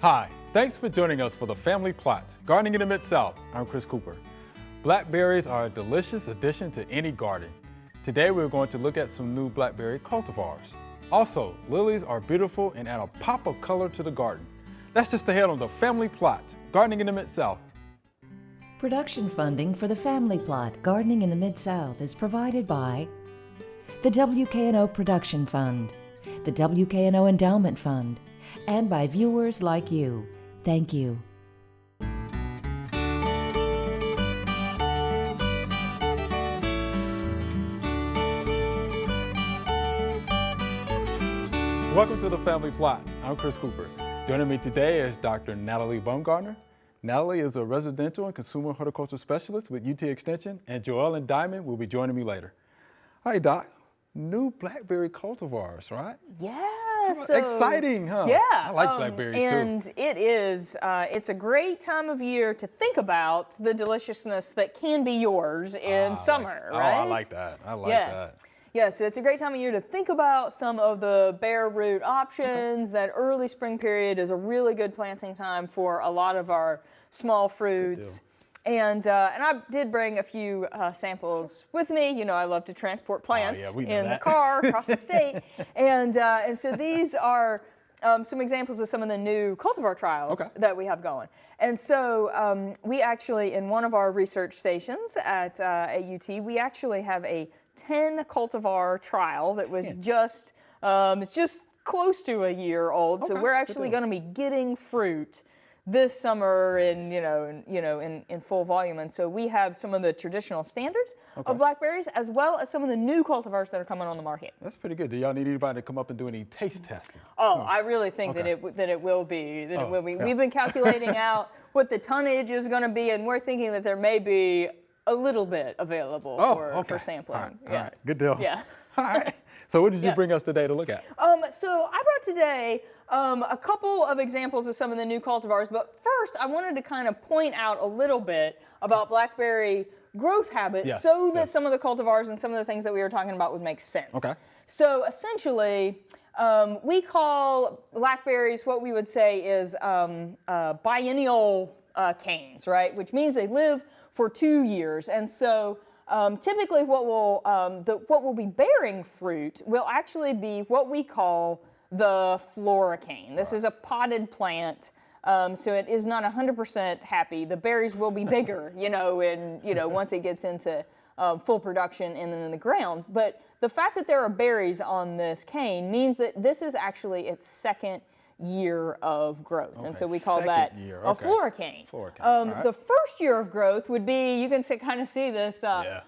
Hi, thanks for joining us for the Family Plot, Gardening in the Mid-South. I'm Chris Cooper. Blackberries are a delicious addition to any garden. Today we're going to look at some new blackberry cultivars. Also, lilies are beautiful and add a pop of color to the garden. That's just ahead on the Family Plot, Gardening in the Mid-South. Production funding for the Family Plot, Gardening in the Mid-South is provided by the WKNO Production Fund, the WKNO Endowment Fund, and by viewers like you. Thank you. Welcome to the Family Plot. I'm Chris Cooper. Joining me today is Dr. Natalie Bumgarner. Natalie is a residential and consumer horticulture specialist with UT Extension, and Joellen and Dimond will be joining me later. Hi, Doc. New blackberry cultivars, right? Yeah, so exciting, huh? Yeah, I like blackberries and too. it is. It's a great time of year to think about the deliciousness that can be yours in summer, right? Oh, I like that. I like that. Yeah, so it's a great time of year to think about some of the bare root options. That early spring period is a really good planting time for a lot of our small fruits. And I did bring a few samples with me. You know, I love to transport plants in the car across the state. And so these are some examples of some of the new cultivar trials that we have going. And so we actually, in one of our research stations at UT, we actually have a 10 cultivar trial that was just, it's just close to a year old. So we're actually going to be getting fruit this summer in full volume. And so we have some of the traditional standards of blackberries, as well as some of the new cultivars that are coming on the market. That's pretty good. Do y'all need anybody to come up and do any taste testing? Oh, I really think that it will be. It will be. We've been calculating out what the tonnage is going to be, and we're thinking that there may be a little bit available for sampling. All right. Good deal. Yeah. All right. So what did you bring us today to look at? So I brought today a couple of examples of some of the new cultivars, but first I wanted to kind of point out a little bit about blackberry growth habits so that some of the cultivars and some of the things that we were talking about would make sense. Okay. So essentially, we call blackberries what we would say is biennial canes, right? Which means they live for 2 years. And so typically what will be bearing fruit will actually be what we call the floricane. This is a potted plant, so it is not 100% happy. The berries will be bigger, once it gets into full production and then in the ground. But the fact that there are berries on this cane means that this is actually its second year of growth. And so we call that a floricane. The first year of growth would be, you can kind of see this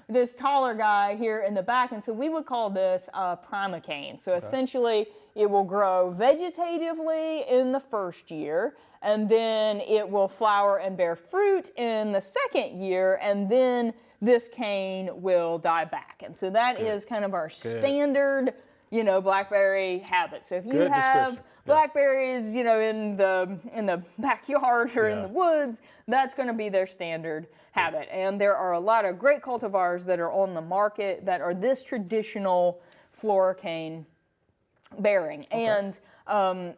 this taller guy here in the back, and so we would call this a primocane. So essentially it will grow vegetatively in the first year, and then it will flower and bear fruit in the second year, and then this cane will die back. And so that is kind of our standard blackberry habit. So if you have blackberries, in the backyard or in the woods, that's going to be their standard habit. And there are a lot of great cultivars that are on the market that are this traditional floricane bearing. And we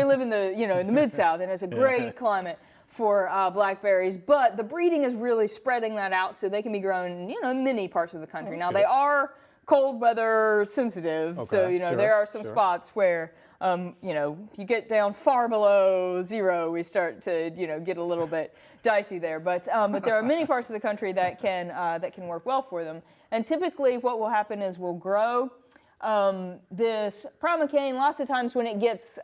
live in the in the Mid-South, and it's a great climate for blackberries, but the breeding is really spreading that out so they can be grown in many parts of the country. Now they are cold weather sensitive, so there are some spots where if you get down far below zero, we start to get a little bit dicey there. But there are many parts of the country that can work well for them. And typically, what will happen is we'll grow this primocane. Lots of times when it gets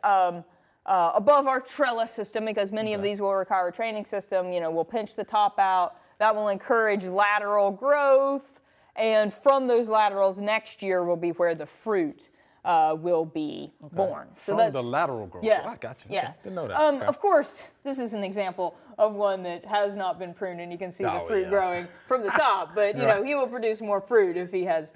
above our trellis system, because many of these will require a training system, we'll pinch the top out. That will encourage lateral growth. And from those laterals, next year will be where the fruit will be born. So that's the lateral growth. Yeah, I got you. Yeah, didn't know that. Of course, this is an example of one that has not been pruned, and you can see the fruit growing from the top. But he will produce more fruit if he has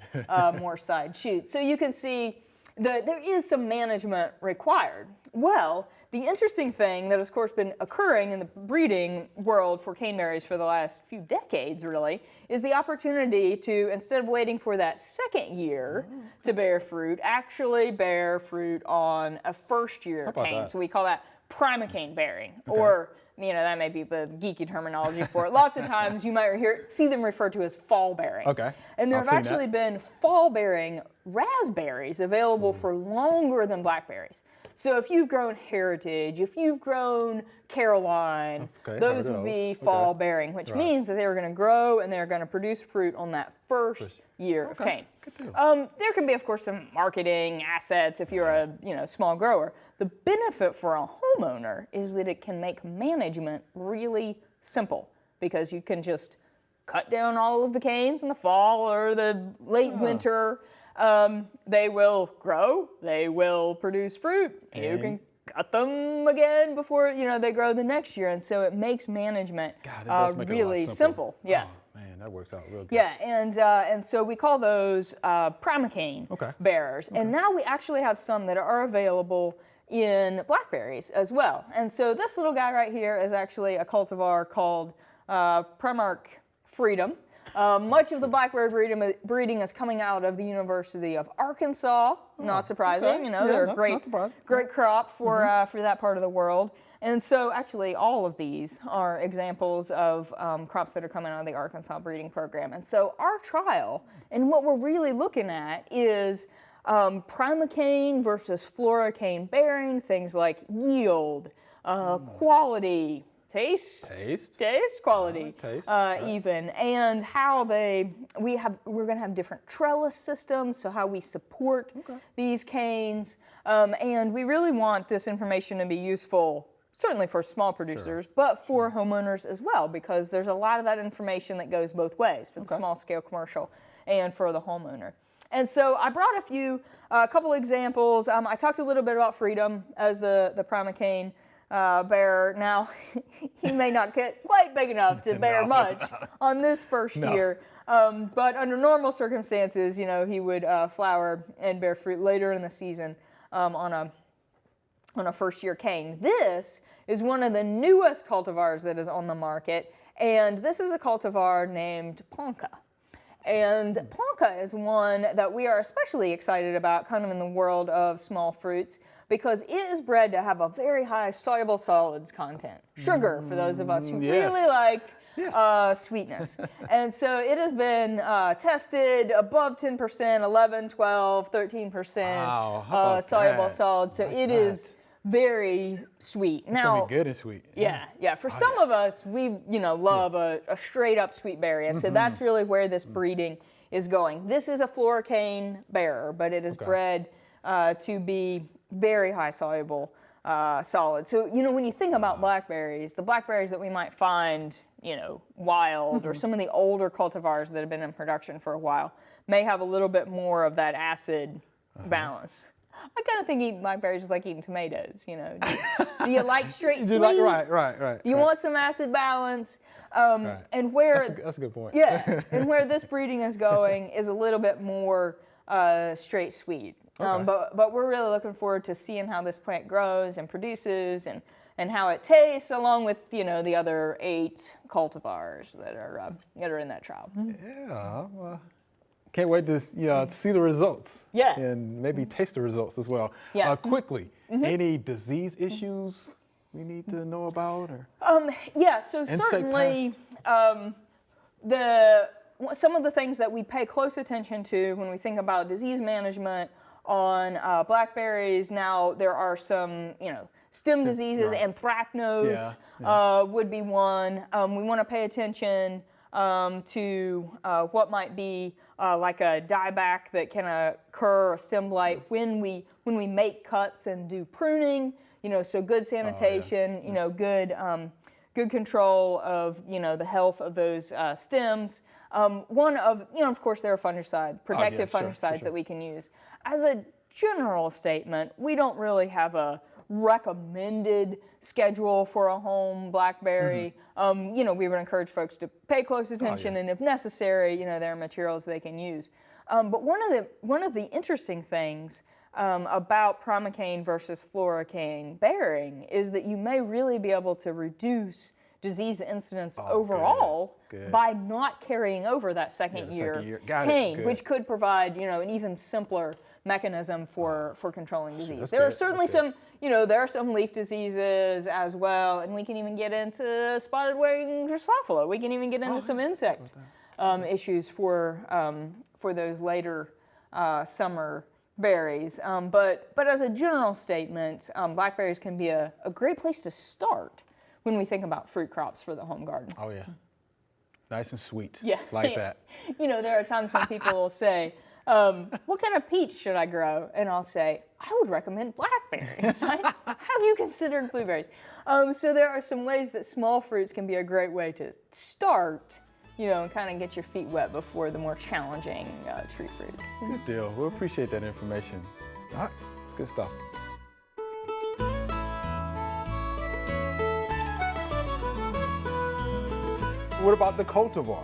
more side shoots. So you can see there is some management required. Well, the interesting thing that has, of course, been occurring in the breeding world for caneberries for the last few decades, really, is the opportunity to, instead of waiting for that second year to bear fruit, actually bear fruit on a first-year cane. That? So we call that primocane bearing, or that may be the geeky terminology for it. Lots of times you might see them referred to as fall bearing. Okay. And there have actually been fall bearing raspberries available for longer than blackberries. So if you've grown Heritage, if you've grown Caroline, those would be fall bearing, which means that they're going to grow and they're going to produce fruit on that first year of cane. There can be, of course, some marketing assets if you're a small grower. The benefit for a homeowner is that it can make management really simple, because you can just cut down all of the canes in the fall or the late winter. They will grow, they will produce fruit, and you can cut them again before they grow the next year, and so it makes management really simple. Yeah. Oh, man, that works out real good. Yeah, and so we call those primocane bearers, and now we actually have some that are available in blackberries as well. And so this little guy right here is actually a cultivar called Primark Freedom. Much of the blackberry breeding is coming out of the University of Arkansas. Not surprising, they're a great crop for that part of the world. And so actually all of these are examples of crops that are coming out of the Arkansas breeding program. And so our trial, and what we're really looking at, is primocane versus florocane bearing, things like yield, quality, taste, quality, even, and how we're going to have different trellis systems, so how we support these canes, and we really want this information to be useful, certainly for small producers, but for homeowners as well, because there's a lot of that information that goes both ways, for the small scale commercial and for the homeowner. And so I brought a couple examples. I talked a little bit about Freedom as the primocane bearer. Now, he may not get quite big enough to bear much on this first year, but under normal circumstances, he would flower and bear fruit later in the season on a first-year cane. This is one of the newest cultivars that is on the market, and this is a cultivar named Ponca. And Ponca is one that we are especially excited about, kind of in the world of small fruits, because it is bred to have a very high soluble solids content. Sugar, for those of us who really like sweetness. And so it has been tested above 10%, 11, 12, 13% soluble solids. So it is very sweet. It's gonna be good and sweet. Yeah. For some of us, we love a straight up sweet berry, and so that's really where this breeding is going. This is a florocane bearer, but it is bred to be very high soluble solid. So when you think about blackberries, the blackberries that we might find wild, or some of the older cultivars that have been in production for a while, may have a little bit more of that acid balance. I kind of think eating blackberries is like eating tomatoes, Do you like straight sweet? Right. You want some acid balance. And where... That's a good point. Yeah, and where this breeding is going is a little bit more straight sweet. But we're really looking forward to seeing how this plant grows and produces, and how it tastes, along with the other 8 cultivars that are in that trial. Yeah, well, can't wait to see the results. Yeah. And maybe taste the results as well. Yeah. Quickly, any disease issues we need to know about, or? So certainly some of the things that we pay close attention to when we think about disease management on blackberries. Now, there are some stem diseases. Anthracnose would be one. We want to pay attention to what might be like a dieback that can occur, or stem blight, when we make cuts and do pruning. So good sanitation. Good control of the health of those stems. Of course, there are protective fungicides that we can use. As a general statement, we don't really have a recommended schedule for a home blackberry. We would encourage folks to pay close attention, and if necessary, there are materials they can use. But one of the interesting things about primocane versus floricane bearing is that you may really be able to reduce disease incidence overall good. by not carrying over that second year cane, which could provide, an even simpler mechanism for controlling disease. There are certainly some, there are some leaf diseases as well, and we can even get into spotted wing Drosophila. We can even get into some insect issues for those later summer berries. But as a general statement, blackberries can be a great place to start when we think about fruit crops for the home garden. Oh yeah, nice and sweet. Yeah, like that. There are times when people will say, what kind of peach should I grow? And I'll say, I would recommend blackberries. Have you considered blueberries? So there are some ways that small fruits can be a great way to start, and kind of get your feet wet before the more challenging tree fruits. Good deal. We appreciate that information. All right, it's good stuff. What about the cultivar?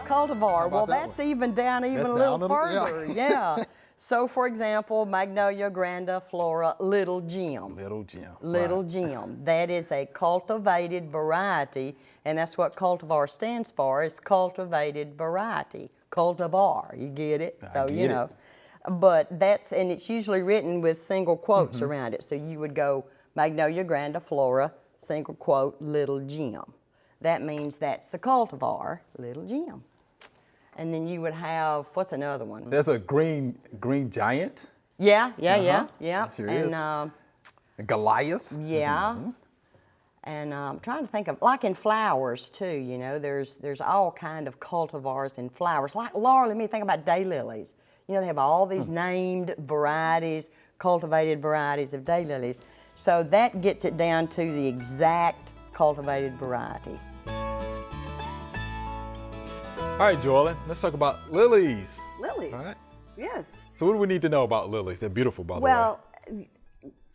Cultivar. Well, that that's even down even a little further. Yeah. So, for example, Magnolia grandiflora Little Jim. Little Jim. Little Jim. That is a cultivated variety, and that's what cultivar stands for. It's cultivated variety. Cultivar. You get it? I get it. But and it's usually written with single quotes around it. So you would go Magnolia grandiflora, single quote, Little Jim. That means that's the cultivar, Little Jim. And then you would have, what's another one? There's a green giant. Yeah. Sure and Goliath. yeah. And I'm trying to think of, like in flowers too, there's all kind of cultivars in flowers. Like, Laura, let me think about daylilies. They have all these named varieties, cultivated varieties of daylilies. So that gets it down to the exact cultivated variety. All right, Joellen, let's talk about lilies. Lilies. All right. Yes. So what do we need to know about lilies? They're beautiful, by the way. Well,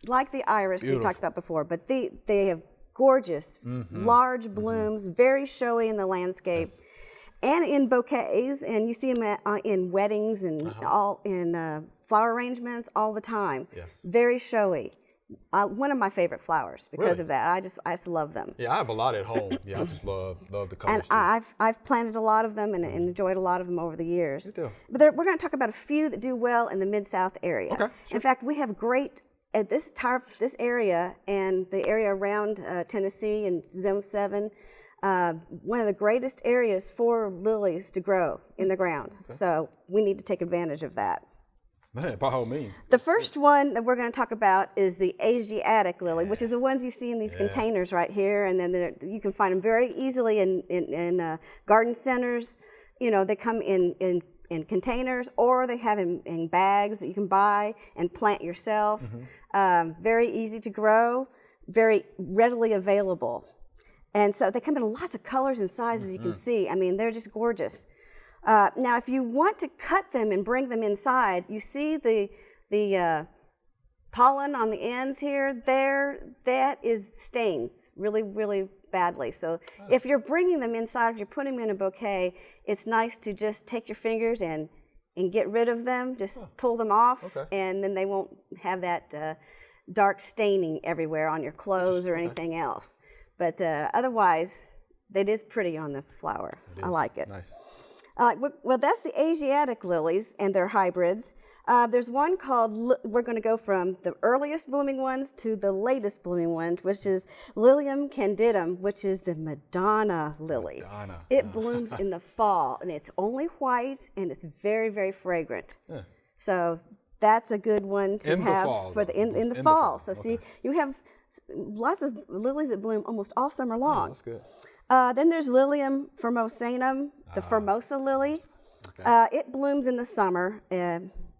like the iris we talked about before, but they have gorgeous, large blooms, very showy in the landscape, and in bouquets, and you see them in weddings and all in flower arrangements all the time. Yes. Very showy. One of my favorite flowers because Really? of that. I just love them. Yeah, I have a lot at home. Yeah, I just love the colors. And I've planted a lot of them and enjoyed a lot of them over the years. Good deal. But we're going to talk about a few that do well in the Mid-South area. Okay, sure. In fact, we have great at this area and the area around Tennessee and Zone 7. One of the greatest areas for lilies to grow in the ground. Okay. So we need to take advantage of that. Man, by all means. The first one that we're going to talk about is the Asiatic lily, which is the ones you see in these containers right here, and then you can find them very easily in garden centers. They come in containers, or they have in bags that you can buy and plant yourself. Very easy to grow, very readily available, and so they come in lots of colors and sizes. You can see. I mean, they're just gorgeous. Now, if you want to cut them and bring them inside, you see the pollen on the ends here. That is stains really, really badly. So if you're bringing them inside, if you're putting them in a bouquet, it's nice to just take your fingers and get rid of them. Just pull them off, and then they won't have that dark staining everywhere on your clothes or anything else. But otherwise, it is pretty on the flower. I like it. Nice. Well, that's the Asiatic lilies and their hybrids. There's one called, we're going to go from the earliest blooming ones to the latest blooming ones, which is Lilium candidum, which is the Madonna lily. It blooms in the fall, and it's only white, and it's very, very fragrant. So that's a good one to have for in the fall. So see, you have lots of lilies that bloom almost all summer long. That's good. Then there's Lilium formosanum, the Formosa lily. It blooms in the summer,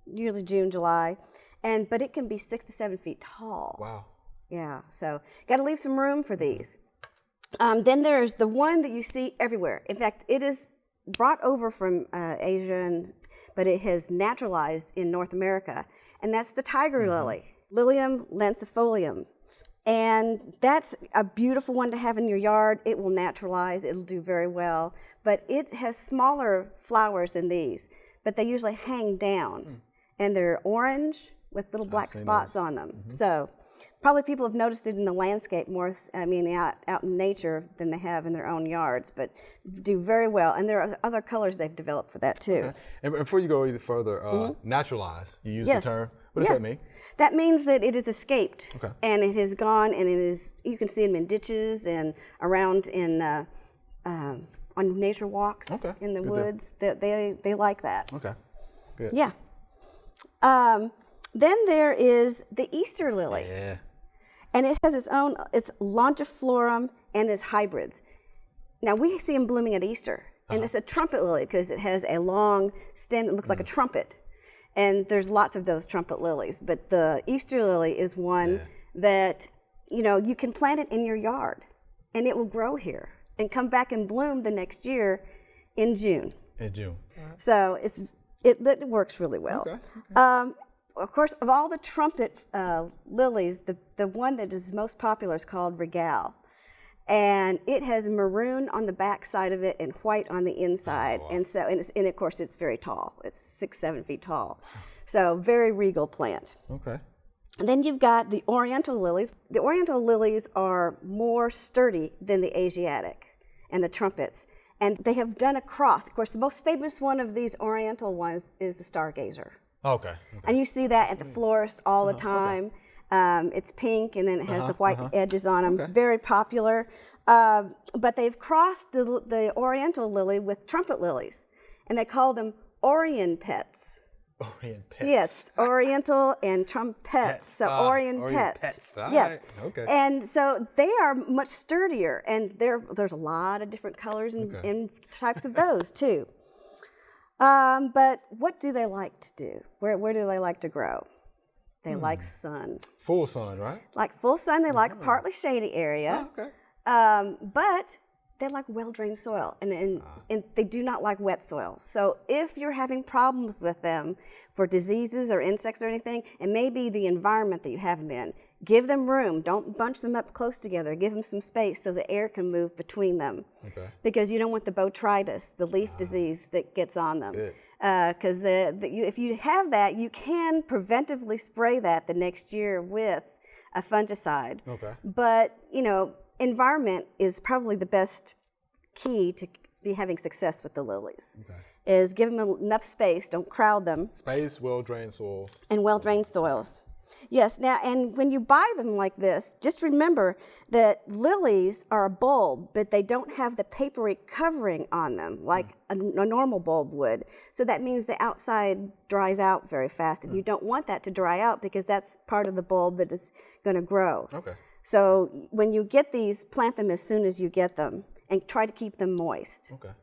usually June, July, but it can be 6 to 7 feet tall. Wow. Yeah, so got to leave some room for these. Then there's the one that you see everywhere. In fact, it is brought over from Asia, but it has naturalized in North America, and that's the tiger lily, Lilium lancifolium. And that's a beautiful one to have in your yard. It will naturalize. It'll do very well. But it has smaller flowers than these, but they usually hang down. And they're orange with little black seen spots those. on them. So probably people have noticed it in the landscape more, out in nature than they have in their own yards, but do very well. And there are other colors they've developed for that too. Okay. And before you go any further, naturalized, you use Yes. the term. What does that mean? That means that it has escaped, Okay. and it has gone, and it is. You can see them in ditches and around in on nature walks Okay. in the Good deal. woods. They like that. Okay. Good. Yeah. Then there is the Easter lily, Yeah. and it has its own. It's longiflorum, and there's hybrids. Now we see them blooming at Easter, and it's a trumpet lily because it has a long stem. It looks like a trumpet. And there's lots of those trumpet lilies, but the Easter lily is one that, you can plant it in your yard and it will grow here and come back and bloom the next year in June. In June. So it works really well. Okay. Of course, of all the trumpet lilies, the one that is most popular is called Regale. And it has maroon on the back side of it and white on the inside. And so, and of course, it's very tall. It's 6-7 feet tall. So very regal plant. Okay. And then you've got the Oriental lilies. The Oriental lilies are more sturdy than the Asiatic and the trumpets. And they have done a cross. Of course, the most famous one of these Oriental ones is the Stargazer. Okay. And you see that at the florist all the time. It's pink, and then it has the white edges on them. Okay. Very popular. But they've crossed the Oriental lily with trumpet lilies, and they call them Orient pets. Orient pets. Yes, Oriental and trumpets. So Orient pets. All Yes. right. Okay. And so they are much sturdier, and there's a lot of different colors and types of those too. But what do they like to do? Where do they like to grow? They like sun. Full sun, right? Like full sun, they like a partly shady area. Oh, okay. But they like well-drained soil, and they do not like wet soil. So if you're having problems with them for diseases or insects or anything, it may be the environment that you have them in. Give them room. Don't bunch them up close together. Give them some space so the air can move between them. Okay. Because you don't want the botrytis, the leaf disease that gets on them. Good. Because if you have that, you can preventively spray that the next year with a fungicide. Okay. But, environment is probably the best key to be having success with the lilies. Okay. Is give them enough space, don't crowd them, Space, well-drained soils. and well-drained soils. Yes, now, and when you buy them like this, just remember that lilies are a bulb, but they don't have the papery covering on them like a normal bulb would. So that means the outside dries out very fast, and you don't want that to dry out because that's part of the bulb that is going to grow. Okay. So when you get these, plant them as soon as you get them, and try to keep them moist. Okay.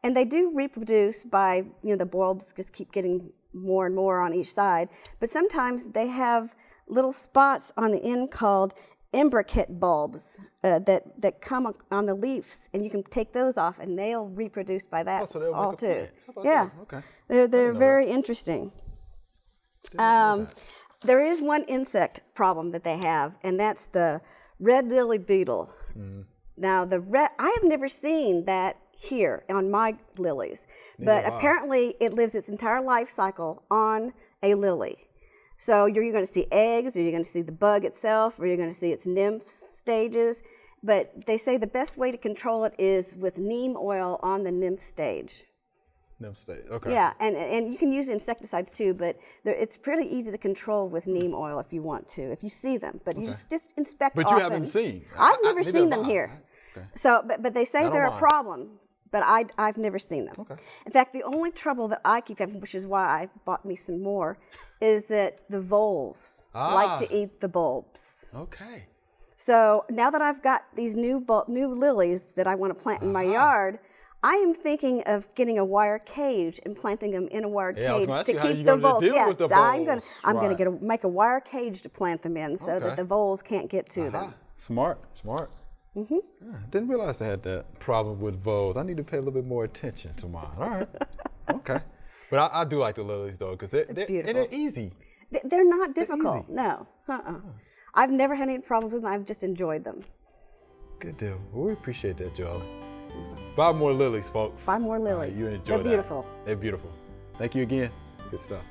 And they do reproduce by, the bulbs just keep getting more and more on each side. But sometimes they have little spots on the end called imbricate bulbs that come on the leaves, and you can take those off, and they'll reproduce by that So they'll make all a too. plant. How about Yeah, that? Okay. they're know very interesting. There is one insect problem that they have, and that's the red lily beetle. Now, I have never seen that here on my lilies, but apparently it lives its entire life cycle on a lily. So you're going to see eggs, or you're going to see the bug itself, or you're going to see its nymph stages. But they say the best way to control it is with neem oil on the nymph stage. Nymph stage. Okay. Yeah, and you can use insecticides too, but it's pretty easy to control with neem oil if you want to, if you see them. But you just inspect But often. you haven't seen. I've never neither seen have them I. here. Okay. So, but they say don't they're a mind. problem, but I've never seen them. Okay. In fact, the only trouble that I keep having, which is why I bought me some more, is that the voles like to eat the bulbs. Okay. So now that I've got these new lilies that I want to plant in my yard, I am thinking of getting a wire cage and planting them in a wire Yeah, I was cage gonna ask to you how keep you the gonna voles. deal Yes, with the I'm voles. gonna make a wire cage to plant them in so Okay. that the voles can't get to them. Smart. Mm-hmm. Yeah, didn't realize I had that problem with voles. I need to pay a little bit more attention to mine. All right. Okay. But I do like the lilies though, because they're beautiful. and they're easy. They're not difficult. easy. No. I've never had any problems with them. I've just enjoyed them. Good deal. Well, we appreciate that, Joellen. Buy more lilies, folks. Buy more All right, lilies. you enjoy They're that. beautiful. They're beautiful. Thank you again. Good stuff.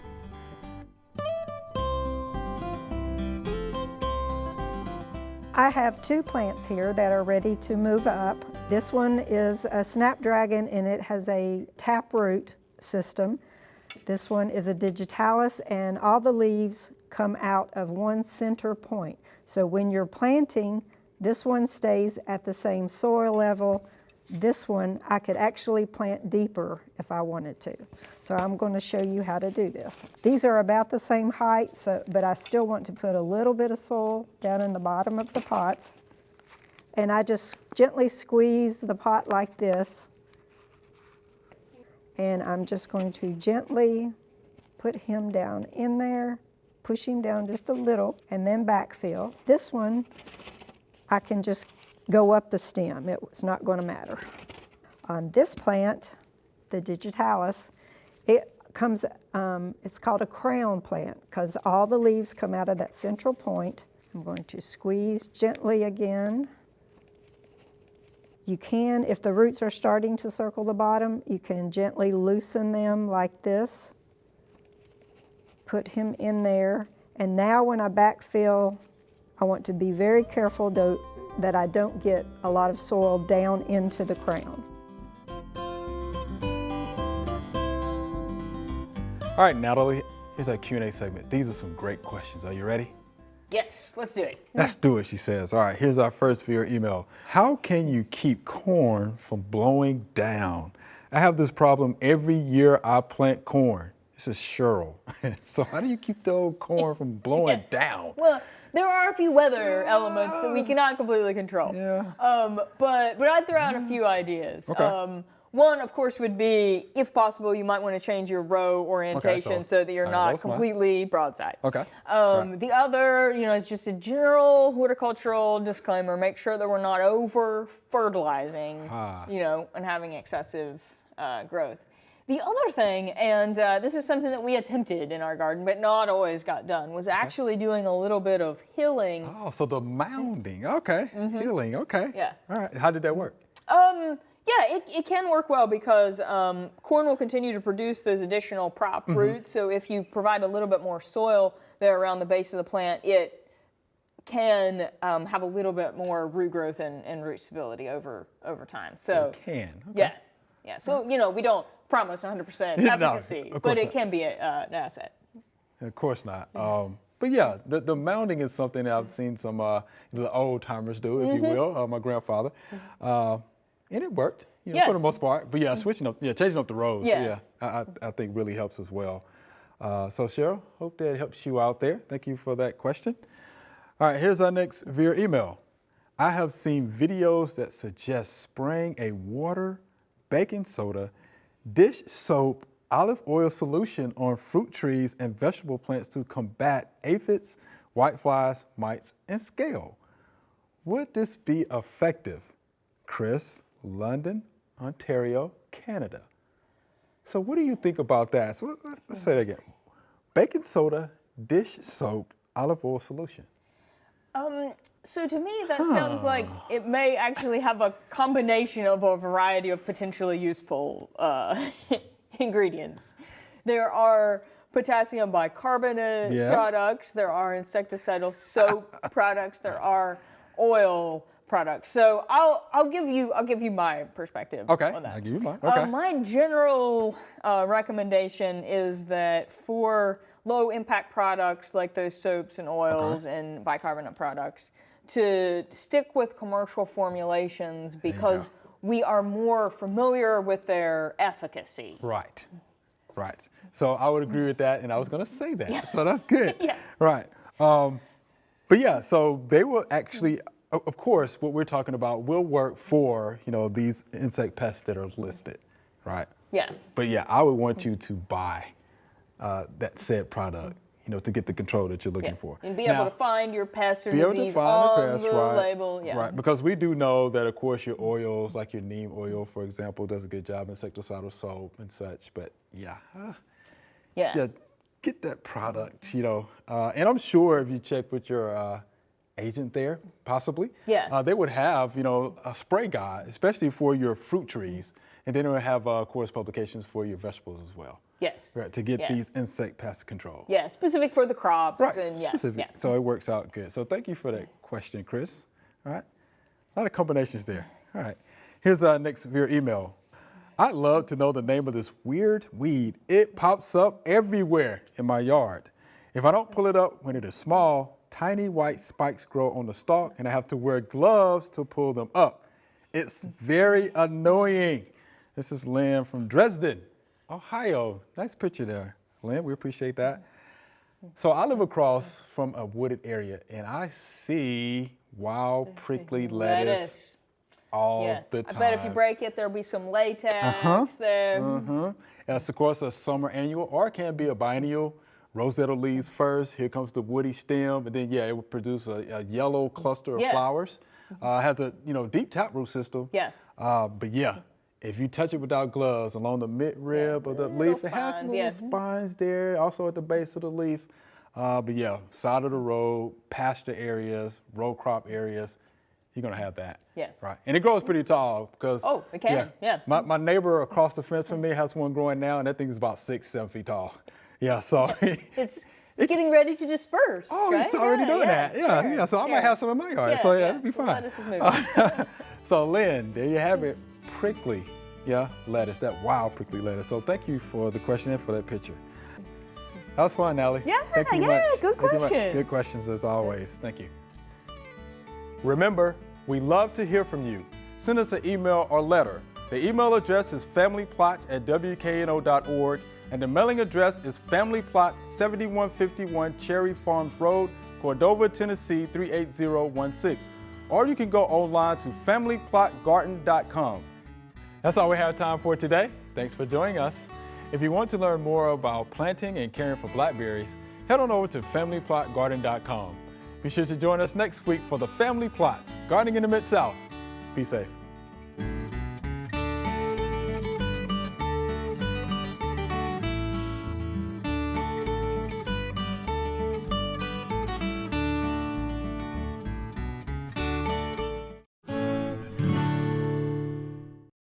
I have 2 plants here that are ready to move up. This one is a snapdragon and it has a taproot system. This one is a digitalis and all the leaves come out of one center point. So when you're planting, this one stays at the same soil level. This one I could actually plant deeper if I wanted to. So I'm going to show you how to do this. These are about the same height, but I still want to put a little bit of soil down in the bottom of the pots. And I just gently squeeze the pot like this. And I'm just going to gently put him down in there, push him down just a little, and then backfill. This one, I can just go up the stem. It's not going to matter. On this plant, the digitalis, it comes, it's called a crown plant because all the leaves come out of that central point. I'm going to squeeze gently again. You can, if the roots are starting to circle the bottom, you can gently loosen them like this. Put him in there. And now when I backfill, I want to be very careful that I don't get a lot of soil down into the crown. All right, Natalie, here's our Q&A segment. These are some great questions. Are you ready? Yes, let's do it. Let's do it, she says. All right, here's our first viewer email. How can you keep corn from blowing down? I have this problem every year I plant corn. This is Cheryl. So how do you keep the old corn from blowing down? Well, there are a few weather elements that we cannot completely control. Yeah. But I'd throw out a few ideas. Okay. One, of course, would be, if possible, you might want to change your row orientation so that you're not completely broadside. Okay. The other, is just a general horticultural disclaimer. Make sure that we're not over fertilizing, and having excessive growth. The other thing, and this is something that we attempted in our garden, but not always got done, was actually doing a little bit of hilling. Oh, so the mounding. Okay. Hilling. Okay. Yeah. All right. How did that work? Yeah, it can work well because corn will continue to produce those additional prop roots. So if you provide a little bit more soil there around the base of the plant, it can have a little bit more root growth and root stability over time. So It can. Okay. Yeah. So we don't promise 100% efficacy, of but course it not. can be an asset. Of course not. But yeah, the mounding is something that I've seen some the old timers do, if you will. My grandfather. And it worked, for the most part. But yeah, changing up the rows, I think really helps as well. So Cheryl, hope that helps you out there. Thank you for that question. All right, here's our next viewer email. I have seen videos that suggest spraying a water, baking soda, dish soap, olive oil solution on fruit trees and vegetable plants to combat aphids, whiteflies, mites, and scale. Would this be effective? Chris, London, Ontario, Canada. So what do you think about that? So let's say that again. Baking soda, dish soap, olive oil solution. So to me, that sounds like it may actually have a combination of a variety of potentially useful ingredients. There are potassium bicarbonate products. There are insecticidal soap products. There are oil products. So I'll give you my perspective on that. I'll give you mine. Okay. My general recommendation is that for low impact products like those soaps and oils and bicarbonate products, to stick with commercial formulations because we are more familiar with their efficacy. Right. So I would agree with that, and I was going to say that. So that's good. Right. But yeah, so they will actually, of course, what we're talking about will work for, these insect pests that are listed, right? Yeah. But yeah, I would want you to buy that said product, to get the control that you're looking for. And be able to find your pest or disease on the label. Yeah. Right, because we do know that, of course, your oils, like your neem oil, for example, does a good job, insecticidal soap and such. But yeah, get that product, and I'm sure if you check with your agent there, possibly. Yeah. They would have, a spray guide, especially for your fruit trees. And then it would have, of course, publications for your vegetables as well. Yes. Right, to get Yeah. these insect pest control. Yeah, specific for the crops. Right, And yeah, specific. yeah. So it works out good. So thank you for that question, Chris. All right, a lot of combinations there. All right, here's our next viewer email. I'd love to know the name of this weird weed. It pops up everywhere in my yard. If I don't pull it up when it is small, tiny white spikes grow on the stalk and I have to wear gloves to pull them up. It's very annoying. This is Lynn from Dresden, Ohio. Nice picture there, Lynn. We appreciate that. So I live across from a wooded area and I see wild prickly lettuce all the time. I bet if you break it, there'll be some latex there. It's of course a summer annual, or it can be a biennial. Rosetta leaves first, here comes the woody stem, and then it will produce a yellow cluster of flowers. Has a deep taproot system. Yeah. But if you touch it without gloves along the mid-rib of the leaf, it has spines, little spines there, also at the base of the leaf. Side of the road, pasture areas, row crop areas, you're gonna have that. Yeah. Right. And it grows pretty tall because it can. Yeah. My neighbor across the fence from me has one growing now, and that thing is about 6-7 feet tall. Yeah. So It's getting ready to disperse. oh, right? it's already doing that. Yeah. So I might have some in my yard. So it'll be fine. Lettuce is moving. So Lynn, there you have it. Prickly, lettuce, that wild prickly lettuce. So thank you for the question and for that picture. That was fun, Natalie. Yeah, Thank you yeah, much. good Thank you much. questions. Good questions as always. Thank you. Remember, we love to hear from you. Send us an email or letter. The email address is familyplot@wkno.org and the mailing address is Family Plot 7151 Cherry Farms Road, Cordova, Tennessee 38016. Or you can go online to familyplotgarden.com. That's all we have time for today. Thanks for joining us. If you want to learn more about planting and caring for blackberries, head on over to familyplotgarden.com. Be sure to join us next week for the Family Plot, Gardening in the Mid-South. Be safe.